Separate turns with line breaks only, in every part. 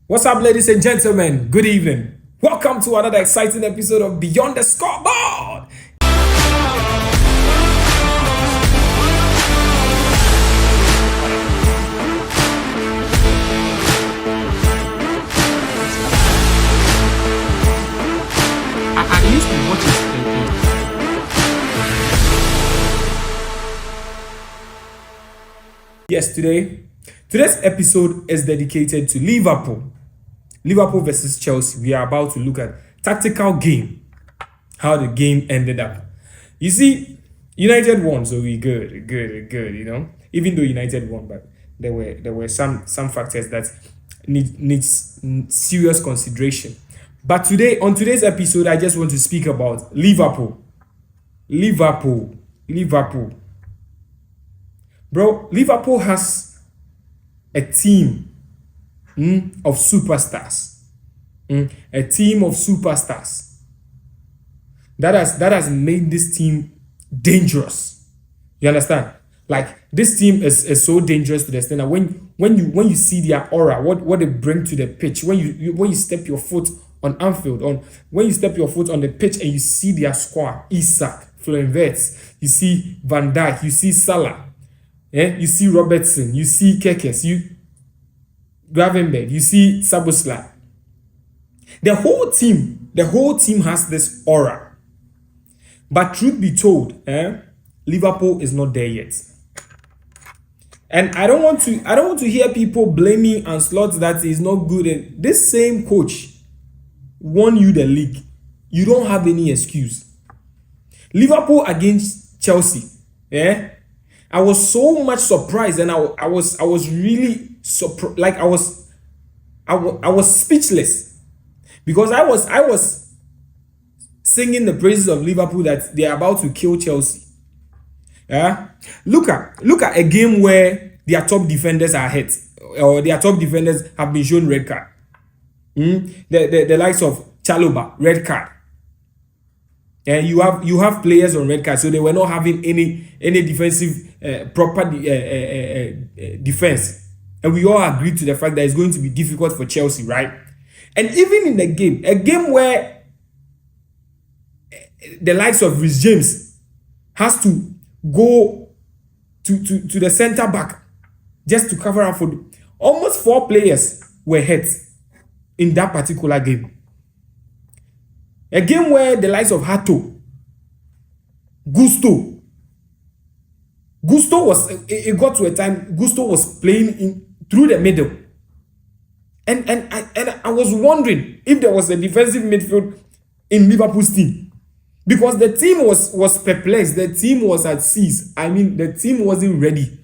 What's up, ladies and gentlemen? Good evening. Welcome to another exciting episode of Beyond the Scoreboard.
I used to watch it.
Yes, today's episode is dedicated to Liverpool. Liverpool versus Chelsea. We are about to look at tactical game, how the game ended up. You see, United won, so we good. You know, even though United won, but there were some factors that needs serious consideration. But on today's episode, I just want to speak about Liverpool. Liverpool. Bro, Liverpool has a team of superstars. A team of superstars that has made this team dangerous. You understand? Like, this team is so dangerous to the extent that when you see their aura, what they bring to the pitch, when you step your foot on Anfield, when you step your foot on the pitch and you see their squad, Isak, Florian Wirtz, you see Van Dijk, you see Salah, you see Robertson, you see Kekes, you Gravenberg, you see Szoboszlai. The whole team has this aura. But truth be told, Liverpool is not there yet. And I don't want to hear people blaming Ancelotti that he's not good. And this same coach won you the league. You don't have any excuse. Liverpool against Chelsea. I was so much surprised, and I was really surprised. Like, I was speechless, because I was singing the praises of Liverpool that they are about to kill Chelsea. Look at a game where their top defenders are hit, or their top defenders have been shown red card. The likes of Chalobah, red card. And you have players on red card, so they were not having any defensive proper defense. And we all agreed to the fact that it's going to be difficult for Chelsea, right? And even in the game, a game where the likes of Reece James has to go to the center back just to cover up for almost 4 players were hurt in that particular game. A game where the likes of Hato, Gusto was, it got to a time Gusto was playing in through the middle, and I was wondering if there was a defensive midfield in Liverpool's team, because the team was perplexed. The team was at seas. I mean, the team wasn't ready.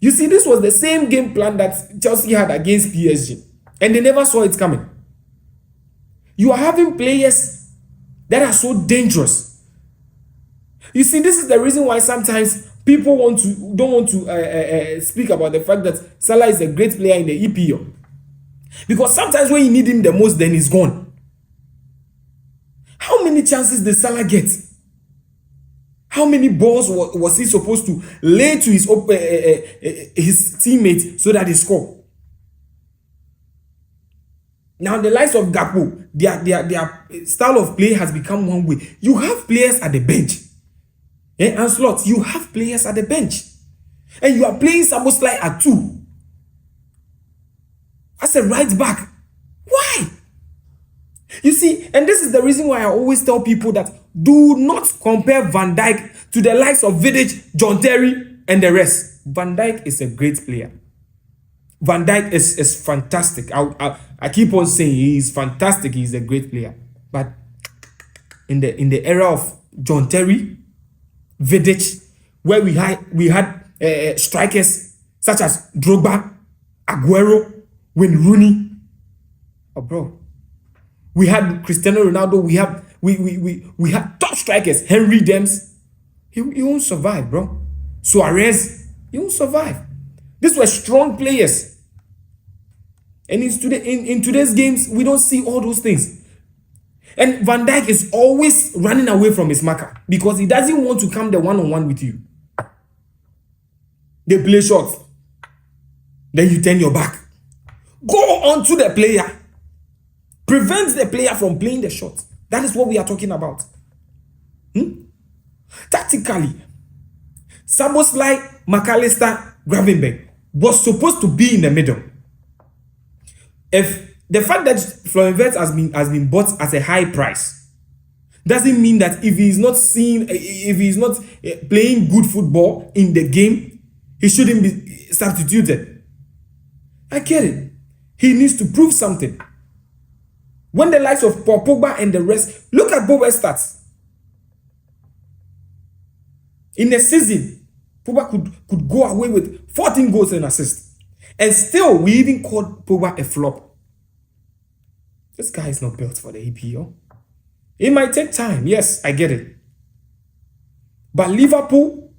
You see, this was the same game plan that Chelsea had against PSG, and they never saw it coming. You are having players that are so dangerous. You see, this is the reason why sometimes people don't want to speak about the fact that Salah is a great player in the EPL. Because sometimes when you need him the most, then he's gone. How many chances did Salah get? How many balls was he supposed to lay to his teammate so that he score? Now, the likes of Gakpo, their style of play has become one way. You have players at the bench. And Slot, you have players at the bench. And you are playing Szoboszlai at 2. As a right back. Why? You see, and this is the reason why I always tell people that do not compare Van Dijk to the likes of Vidic, John Terry, and the rest. Van Dijk is a great player. Van Dijk is fantastic. I keep on saying he is fantastic. He's a great player. But in the era of John Terry, Vidic, where we had strikers such as Drogba, Aguero, Wayne Rooney. Oh, bro. We had Cristiano Ronaldo. We had top strikers. Henry Dems. He won't survive, bro. Suarez. He won't survive. These were strong players. And in today's games, we don't see all those things. And Van Dijk is always running away from his marker because he doesn't want to come the one-on-one with you. They play short. Then you turn your back. Go on to the player. Prevent the player from playing the shot. That is what we are talking about. Tactically, Szoboszlai, McAllister, Gravenberch was supposed to be in the middle. If the fact that Florian Wirtz has been bought at a high price doesn't mean that if he's not playing good football in the game, he shouldn't be substituted. I get it. He needs to prove something. When the likes of Paul Pogba and the rest, look at Pogba's stats. In the season, Pogba could go away with 14 goals and assists. And still, we even called Pogba a flop. This guy is not built for the EPL. It might take time. Yes, I get it. But Liverpool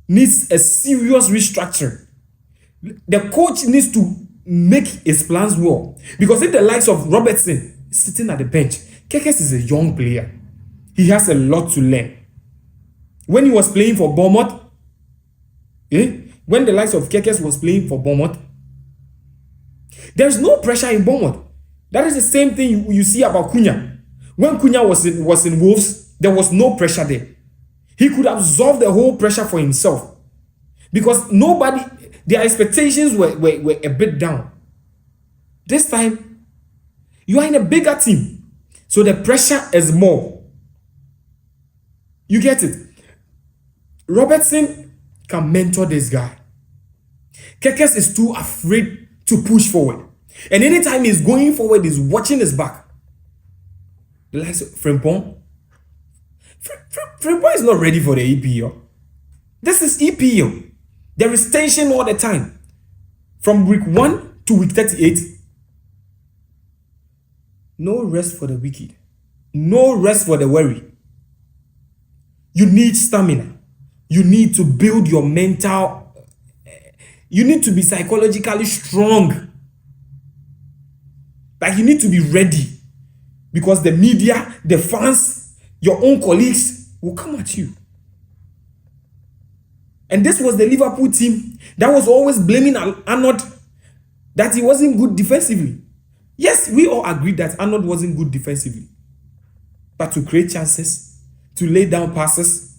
needs a serious restructure. The coach needs to make his plans well. Because if the likes of Robertson is sitting at the bench, Kekes is a young player. He has a lot to learn. When he was playing for Bournemouth, when the likes of Kekes was playing for Bournemouth, there's no pressure in Bournemouth. That is the same thing you see about Cunha. When Cunha was in Wolves, there was no pressure there. He could absorb the whole pressure for himself. Because their expectations were a bit down. This time, you are in a bigger team. So the pressure is more. You get it? Robertson can mentor this guy. Kekes is too afraid to push forward. And anytime he's going forward, he's watching his back. The likes of Frimpong. Frimpong is not ready for the EPL. This is EPL. There is tension all the time. From week 1 to week 38. No rest for the wicked. No rest for the weary. You need stamina. You need to build your mental. You need to be psychologically strong. Like you need to be ready. Because the media, the fans, your own colleagues will come at you. And this was the Liverpool team that was always blaming Arnold that he wasn't good defensively. Yes, we all agreed that Arnold wasn't good defensively. But to create chances, to lay down passes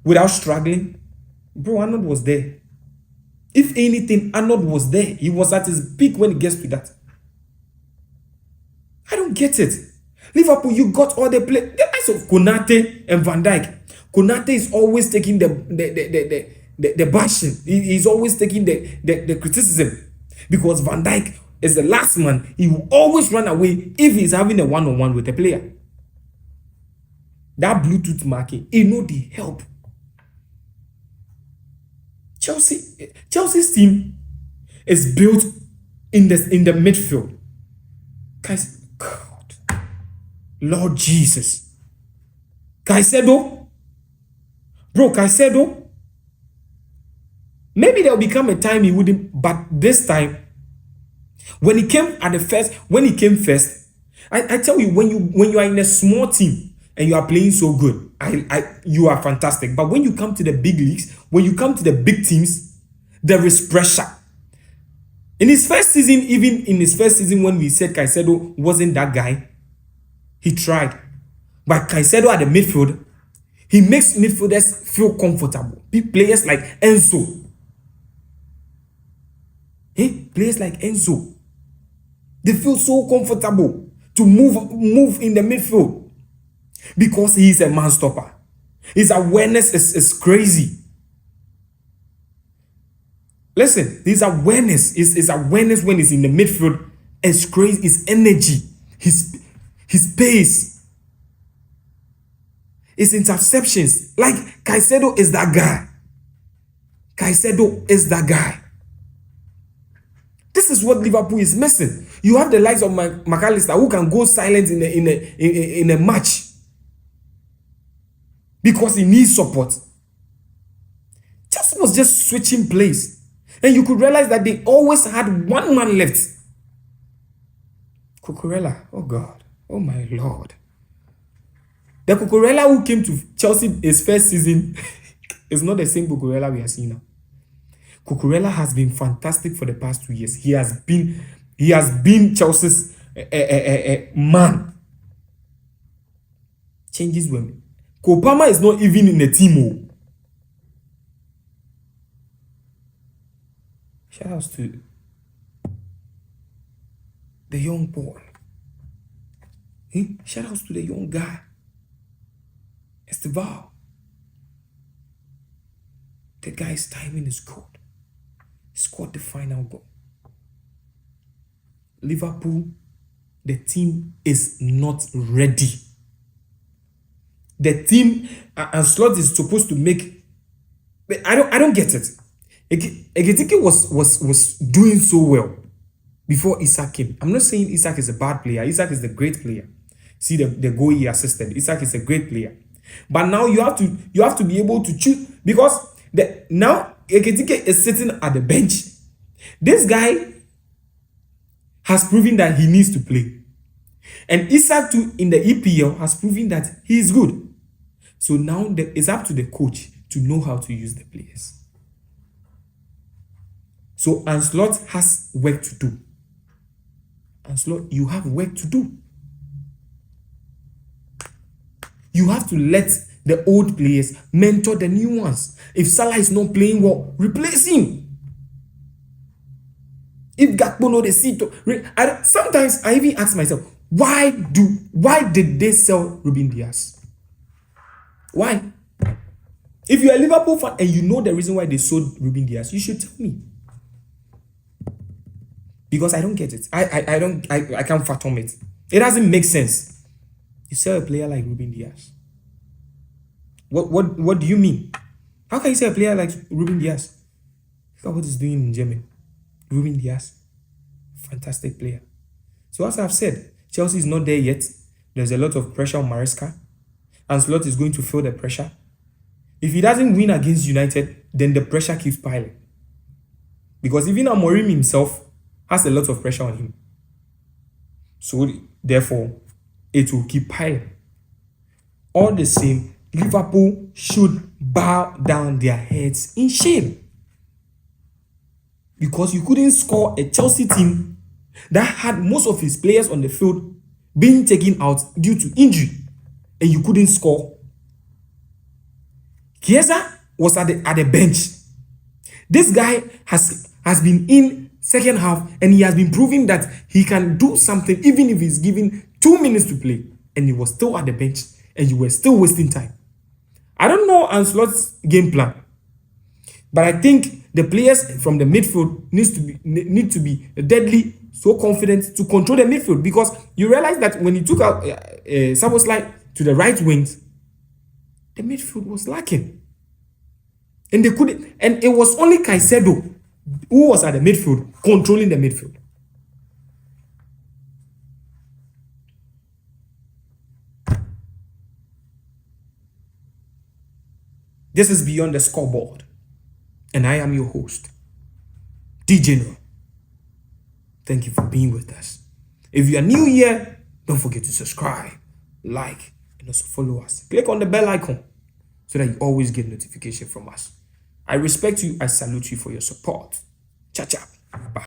without struggling, bro, Arnold was there. If anything, Arnold was there. He was at his peak when it gets to that. I don't get it. Liverpool, you got all the play. The likes of Konate and Van Dijk. Konate is always taking the bashing. He's always taking the criticism. Because Van Dijk is the last man. He will always run away if he's having a one-on-one with a player. That Bluetooth marking, it know the help. Chelsea's team is built in the midfield. Guys, God, Lord Jesus. Caicedo, maybe there'll become a time he wouldn't, but this time, when he came first, I tell you, when you are in a small team and you are playing so good, you are fantastic. But when you come to the big leagues, when you come to the big teams, there is pressure. In his first season, when we said Caicedo wasn't that guy, he tried. But Caicedo at the midfield, he makes midfielders feel comfortable. Players like Enzo. Players like Enzo. They feel so comfortable to move in the midfield. Because he is a man stopper. His awareness is crazy. Listen, his awareness when he's in the midfield is crazy. His energy, his pace, his interceptions. Like Caicedo is that guy. This is what Liverpool is missing. You have the likes of McAllister who can go silent in a match because he needs support. Chelsea was just switching plays. And you could realize that they always had one man left. Cucurella, oh God, oh my Lord. The Cucurella who came to Chelsea his first season is not the same Cucurella we are seeing now. Cucurella has been fantastic for the past 2 years. He has been He has been Chelsea's man. Changes women. Kopama is not even in the team. Oh. Shout out to the young boy. Shout out to the young guy. Esteval. The guy's timing is good. He scored the final goal. Liverpool, the team is not ready. The team and Slot is supposed to make. But I don't get it. Ekitike was doing so well before Isak came. I'm not saying Isak is a bad player. Isak is a great player. See the goal he assisted. Isak is a great player. But now you have to be able to choose, because now Ekitike is sitting at the bench. This guy has proven that he needs to play. And Isak too in the EPL has proven that he is good. So now it's up to the coach to know how to use the players. So Anslot has work to do. Anslot, you have work to do. You have to let the old players mentor the new ones. If Salah is not playing well, replace him. If Gakpo no the seat, sometimes I even ask myself, why did they sell Ruben Dias? Why? If you're a Liverpool fan and you know the reason why they sold Ruben Dias, you should tell me. Because I don't get it. I can't fathom it. It doesn't make sense. You sell a player like Ruben Dias. What do you mean? How can you sell a player like Ruben Dias? Look at what he's doing in Germany. Ruben Dias, fantastic player. So as I've said, Chelsea is not there yet. There's a lot of pressure on Maresca. Ancelotti is going to feel the pressure. If he doesn't win against United, then the pressure keeps piling. Because even Amorim himself has a lot of pressure on him. So therefore, it will keep piling. All the same, Liverpool should bow down their heads in shame. Because you couldn't score a Chelsea team that had most of his players on the field being taken out due to injury, and you couldn't score. Chiesa was at the bench. This guy has been in second half, and he has been proving that he can do something even if he's given 2 minutes to play, and he was still at the bench, and you were still wasting time. I don't know Ancelotti's game plan, but I think the players from the midfield need to be deadly, so confident to control the midfield, because you realize that when he took out Szoboszlai to the right wings, the midfield was lacking, and they couldn't. And it was only Caicedo who was at the midfield controlling the midfield. This is Beyond the Scoreboard, and I am your host, D General. Thank you for being with us. If you are new here, don't forget to subscribe, like, and also follow us. Click on the bell icon so that you always get notification from us. I respect you. I salute you for your support. Cha-cha. Bye.